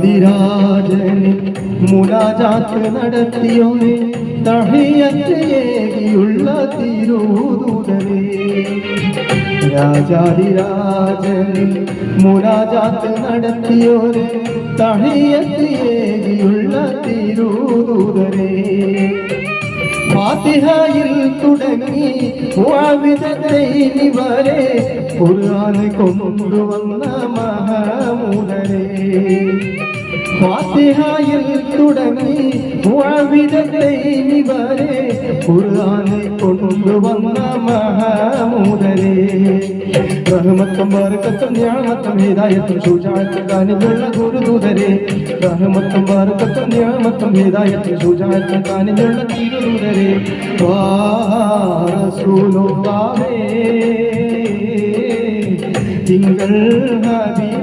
രാജാതിരാജനെ മുനാജാത്ത് നടത്തിയോനെ തഹിയത്ത് ഏകിയുള്ള തിരുദൂതരേ രാജാതിരാജനെ മുനാജാത്ത് നടത്തിയോനെ തഹിയത്ത് ഏകിയുള്ള തിരുദൂതരേ ഫാത്തിഹയിൽ തുടങ്ങി മുഅവ്വിദത്തൈനി വരെ ഖുർആൻ കൊണ്ടുവന്ന മഹമൂദരേ ഫാത്തിഹയിൽ തുടങ്ങി മുഅവ്വിദത്തൈനി വരെ ഖുർആൻ കൊണ്ടുവന്ന മഹമൂദരേ റഹ്മത്തും ബർക്കത്തും നിഅമത്തും ഹിദായത്തും ശുജാഅത്തും കാനിലുള്ള ഗുരുദൂതരേ റഹ്മത്തും ബർക്കത്തും നിഅമത്തും ഹിദായത്തും ശുജാഅത്തും കാനിലുള്ള തിരുദൂതരേ റസൂലുള്ളാഹേ തിങ്കൾ ഹബീബ്